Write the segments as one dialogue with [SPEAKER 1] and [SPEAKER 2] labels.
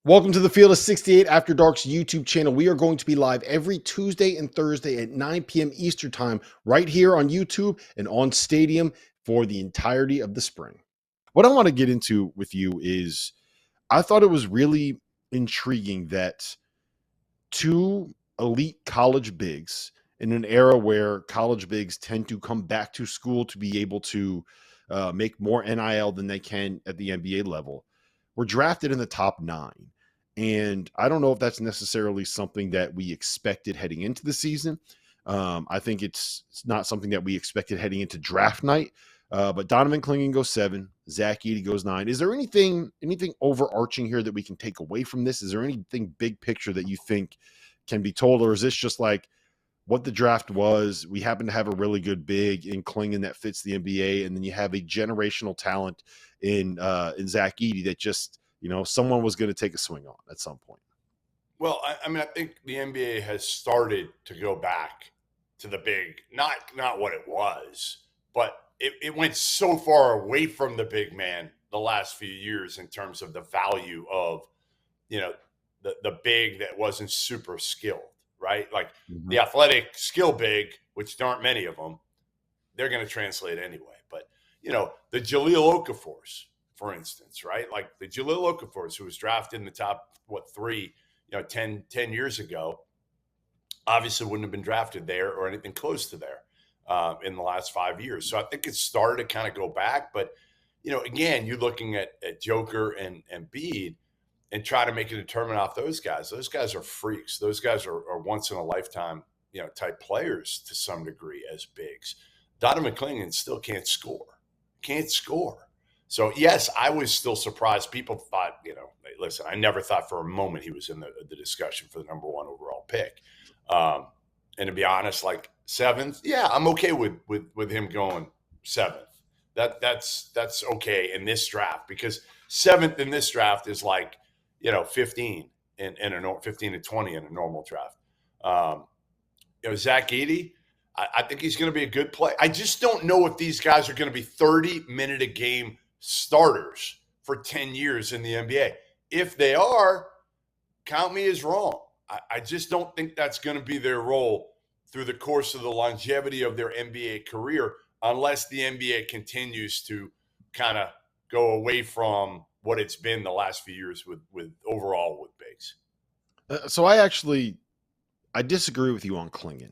[SPEAKER 1] Welcome to the Field of 68 After Dark's YouTube channel. We are going to be live every Tuesday and Thursday at 9 p.m. Eastern Time, right here on YouTube and on Stadium for the entirety of the spring. What I want to get into with you is I thought it was really intriguing that two elite college bigs in an era where college bigs tend to come back to school to be able to make more NIL than they can at the NBA level were drafted in the top 9. And I don't know if that's necessarily something that we expected heading into the season. I think it's not something that we expected heading into draft night. But Donovan Clingan goes 7, Zach Edey goes 9. Is there anything overarching here that we can take away from this? Is there anything big picture that you think can be told, or is this just like what the draft was? We happen to have a really good big in Clingan that fits the NBA, and then you have a generational talent in Zach Edey that just someone was going to take a swing on at some point.
[SPEAKER 2] Well, I think the NBA has started to go back to the big, not what it was, but it went so far away from the big man the last few years in terms of the value of, the big that wasn't super skilled, right? Like the athletic skill big, which there aren't many of them, they're going to translate anyway. But, the Jahlil Okafors, for instance, right? Like the Jahlil Okafors, who was drafted in the top, 3, 10 years ago, obviously wouldn't have been drafted there or anything close to there in the last 5 years. So I think it's started to kind of go back. But, again, you're looking at Joker and Bede and try to make a determinant off those guys. Those guys are freaks. Those guys are once in a lifetime, type players to some degree as bigs. Donovan Clingan still can't score. So, yes, I was still surprised. People thought, listen, I never thought for a moment he was in the discussion for the number 1 overall pick. And to be honest, like 7th, yeah, I'm okay with him going 7th. That's okay in this draft, because 7th in this draft is like, 15 in a 15 to 20 in a normal draft. Zach Edey, I think he's going to be a good play. I just don't know if these guys are going to be 30-minute a game starters for 10 years in the NBA. If they are, count me as wrong. I just don't think that's going to be their role through the course of the longevity of their NBA career, unless the NBA continues to kind of go away from what it's been the last few years with bigs.
[SPEAKER 1] So I disagree with you on Clingan.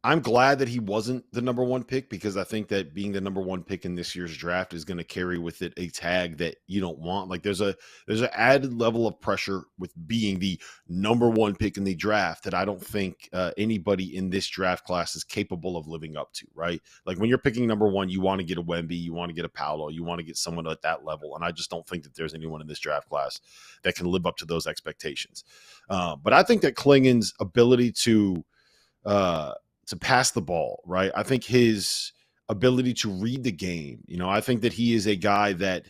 [SPEAKER 1] I'm glad that he wasn't the number 1 pick, because I think that being the number 1 pick in this year's draft is going to carry with it a tag that you don't want. Like there's an added level of pressure with being the number 1 pick in the draft that I don't think anybody in this draft class is capable of living up to, right? Like when you're picking number 1, you want to get a Wemby, you want to get a Paolo, you want to get someone at that level. And I just don't think that there's anyone in this draft class that can live up to those expectations. But I think that Clingan's ability to pass the ball, right? I think his ability to read the game, I think that he is a guy that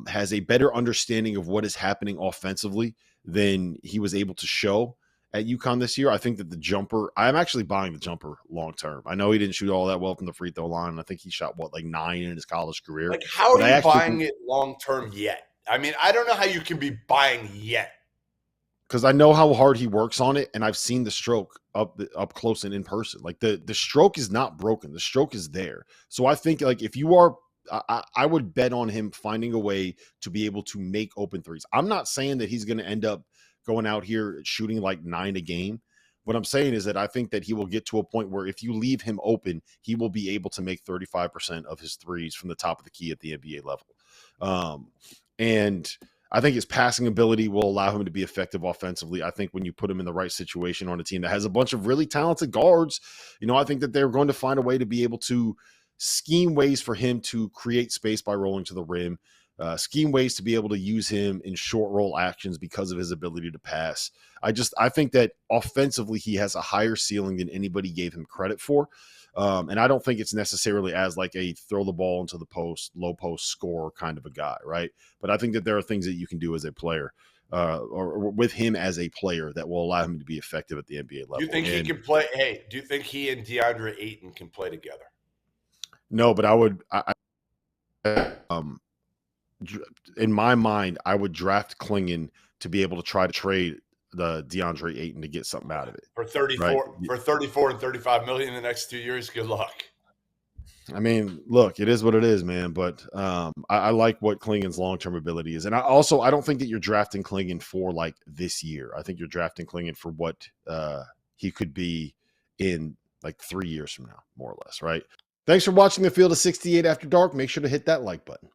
[SPEAKER 1] has a better understanding of what is happening offensively than he was able to show at UConn this year. I think that the jumper, I'm actually buying the jumper long term. I know he didn't shoot all that well from the free throw line. I think he shot 9 in his college career.
[SPEAKER 2] Like, how are you buying it long term yet? I mean, I don't know how you can be buying yet.
[SPEAKER 1] Because I know how hard he works on it, and I've seen the stroke up close and in person. Like the stroke is not broken; the stroke is there. So I think, like, if you are, I would bet on him finding a way to be able to make open threes. I'm not saying that he's going to end up going out here shooting like 9 a game. What I'm saying is that I think that he will get to a point where if you leave him open, he will be able to make 35% of his threes from the top of the key at the NBA level. And I think his passing ability will allow him to be effective offensively. I think when you put him in the right situation on a team that has a bunch of really talented guards, I think that they're going to find a way to be able to scheme ways for him to create space by rolling to the rim, scheme ways to be able to use him in short roll actions because of his ability to pass. I think that offensively he has a higher ceiling than anybody gave him credit for. And I don't think it's necessarily as like a throw the ball into the post, low post scorer kind of a guy, right? But I think that there are things that you can do as a player or with him as a player that will allow him to be effective at the NBA level.
[SPEAKER 2] Do you think he can play? Hey, do you think he and DeAndre Ayton can play together?
[SPEAKER 1] No, but I would in my mind, I would draft Clingan to be able to try to trade the DeAndre Ayton to get something out of it.
[SPEAKER 2] For
[SPEAKER 1] Right.
[SPEAKER 2] 34 and 35 million in the next 2 years. Good luck.
[SPEAKER 1] I mean, look, it is what it is, man. But I like what Klingan's long-term ability is. And I don't think that you're drafting Clingan for like this year. I think you're drafting Clingan for what he could be in like 3 years from now, more or less, right? Thanks for watching the Field of 68 After Dark. Make sure to hit that like button.